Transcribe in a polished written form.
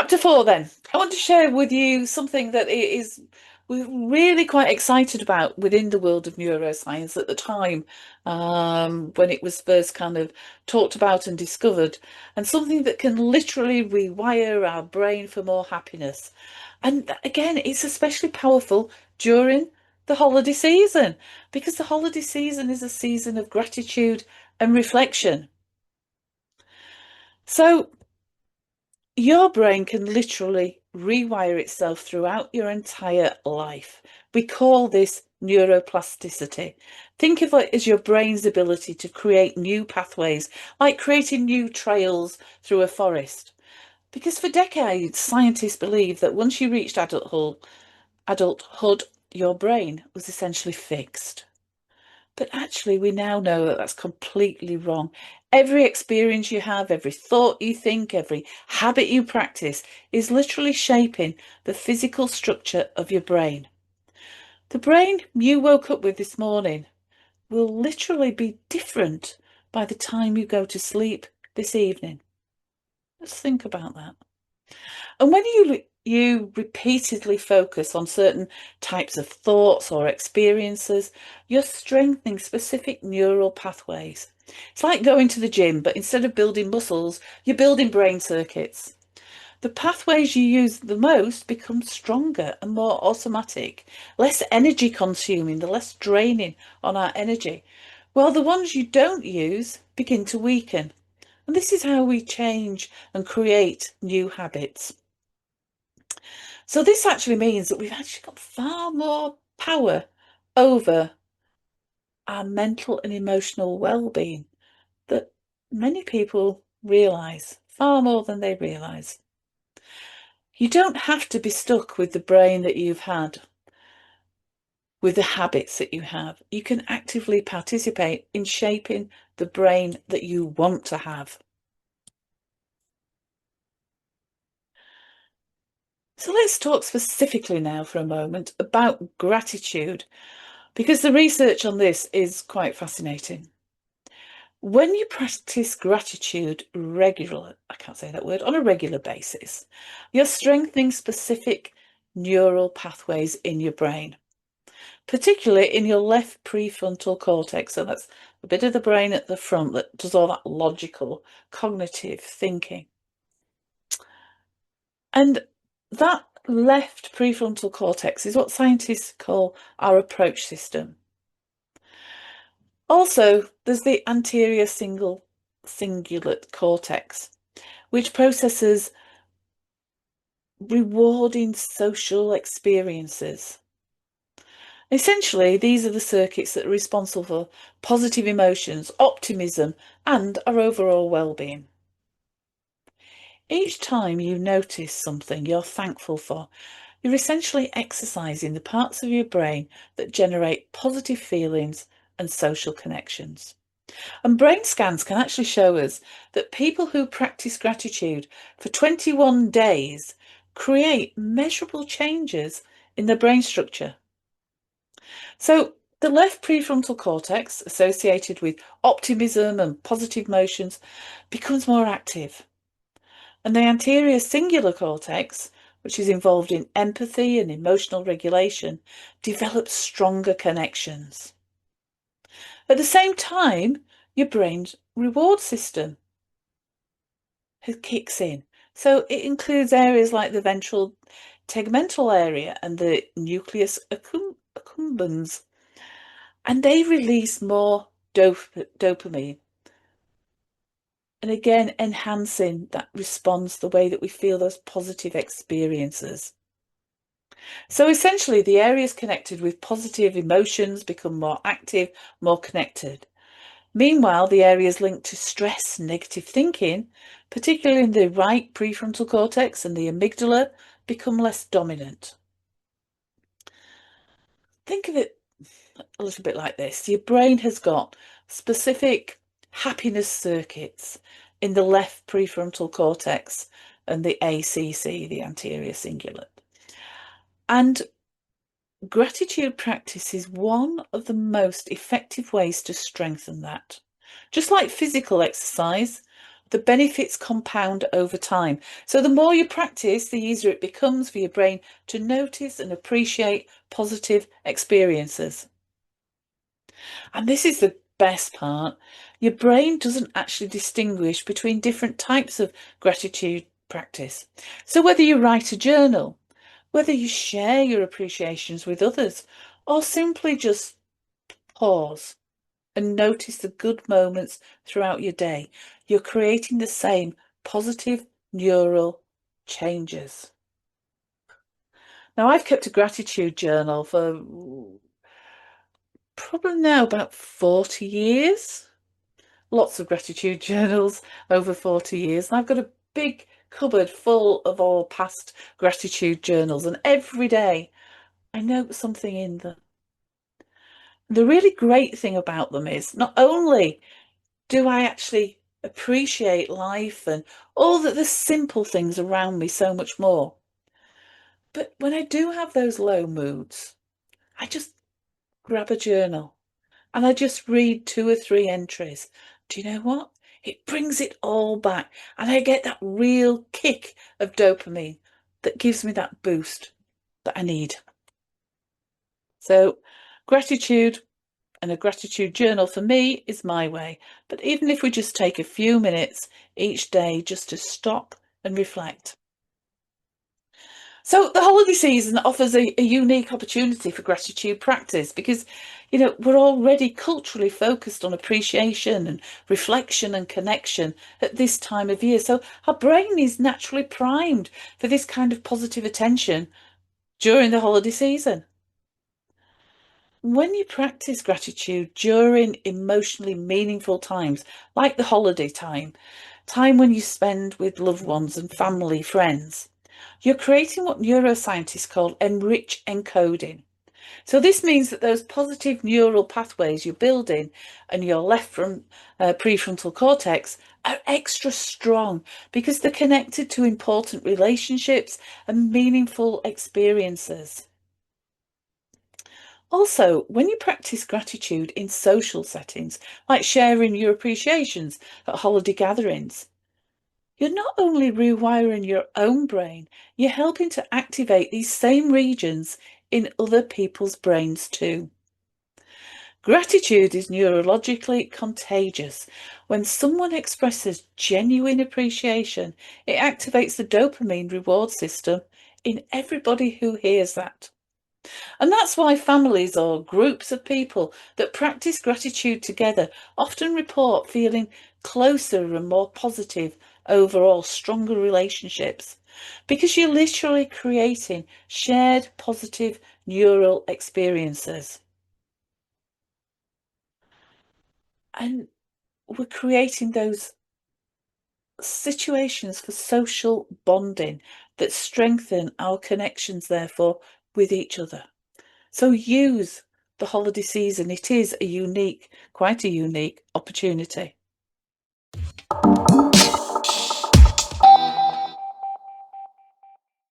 Chapter 4, then. I want to share with you something that we're really quite excited about within the world of neuroscience at the time, when it was first kind of talked about and discovered, and something that can literally rewire our brain for more happiness. And again, it's especially powerful during the holiday season, because the holiday season is a season of gratitude and reflection. So your brain can literally rewire itself throughout your entire life. We call this neuroplasticity. Think of it as your brain's ability to create new pathways, like creating new trails through a forest. Because for decades, scientists believed that once you reached adulthood, your brain was essentially fixed. But actually, we now know that that's completely wrong. Every experience you have, every thought you think, every habit you practice is literally shaping the physical structure of your brain. The brain you woke up with this morning will literally be different by the time you go to sleep this evening. Let's think about that. And when you repeatedly focus on certain types of thoughts or experiences, you're strengthening specific neural pathways. It's like going to the gym, but instead of building muscles, you're building brain circuits. The pathways you use the most become stronger and more automatic, less energy consuming, the less draining on our energy, while the ones you don't use begin to weaken. And this is how we change and create new habits. So this actually means that we've actually got far more power over our mental and emotional well-being that many people realise, far more than they realise. You don't have to be stuck with the brain that you've had, with the habits that you have. You can actively participate in shaping the brain that you want to have. So let's talk specifically now for a moment about gratitude, because the research on this is quite fascinating. When you practice gratitude I can't say that word, on a regular basis, you're strengthening specific neural pathways in your brain, particularly in your left prefrontal cortex. So that's a bit of the brain at the front that does all that logical, cognitive thinking. And that left prefrontal cortex is what scientists call our approach system. Also, there's the anterior cingulate cortex, which processes rewarding social experiences. Essentially, these are the circuits that are responsible for positive emotions, optimism, and our overall well-being. Each time you notice something you're thankful for, you're essentially exercising the parts of your brain that generate positive feelings and social connections. And brain scans can actually show us that people who practice gratitude for 21 days create measurable changes in their brain structure. So the left prefrontal cortex, associated with optimism and positive emotions, becomes more active. And the anterior cingulate cortex, which is involved in empathy and emotional regulation, develops stronger connections. At the same time, your brain's reward system kicks in. So it includes areas like the ventral tegmental area and the nucleus accumbens, and they release more dopamine. And again, enhancing that response, the way that we feel those positive experiences. So essentially, the areas connected with positive emotions become more active, more connected. Meanwhile, the areas linked to stress and negative thinking, particularly in the right prefrontal cortex and the amygdala, become less dominant. Think of it a little bit like this. Your brain has got specific happiness circuits in the left prefrontal cortex and the ACC, the anterior cingulate. And gratitude practice is one of the most effective ways to strengthen that. Just like physical exercise, the benefits compound over time. So the more you practice, the easier it becomes for your brain to notice and appreciate positive experiences. And this is the best part. Your brain doesn't actually distinguish between different types of gratitude practice. So whether you write a journal, whether you share your appreciations with others, or simply just pause and notice the good moments throughout your day, you're creating the same positive neural changes. Now, I've kept a gratitude journal for probably now about 40 years. Lots of gratitude journals over 40 years. And I've got a big cupboard full of all past gratitude journals. And every day I note something in them. The really great thing about them is not only do I actually appreciate life and all the simple things around me so much more, but when I do have those low moods, I just grab a journal and I just read 2 or 3 entries. Do you know what? It brings it all back, and I get that real kick of dopamine that gives me that boost that I need. So, gratitude and a gratitude journal for me is my way. But even if we just take a few minutes each day just to stop and reflect. So the holiday season offers a unique opportunity for gratitude practice because, we're already culturally focused on appreciation and reflection and connection at this time of year. So our brain is naturally primed for this kind of positive attention during the holiday season. When you practice gratitude during emotionally meaningful times, like the holiday time when you spend with loved ones and family, friends, you're creating what neuroscientists call enrich encoding. So this means that those positive neural pathways you're building and your prefrontal cortex are extra strong because they're connected to important relationships and meaningful experiences. Also, when you practice gratitude in social settings, like sharing your appreciations at holiday gatherings, you're not only rewiring your own brain, you're helping to activate these same regions in other people's brains too. Gratitude is neurologically contagious. When someone expresses genuine appreciation, it activates the dopamine reward system in everybody who hears that. And that's why families or groups of people that practice gratitude together often report feeling closer and more positive, overall stronger relationships, because you're literally creating shared positive neural experiences. And we're creating those situations for social bonding that strengthen our connections, therefore, with each other. So use the holiday season. It is quite a unique opportunity.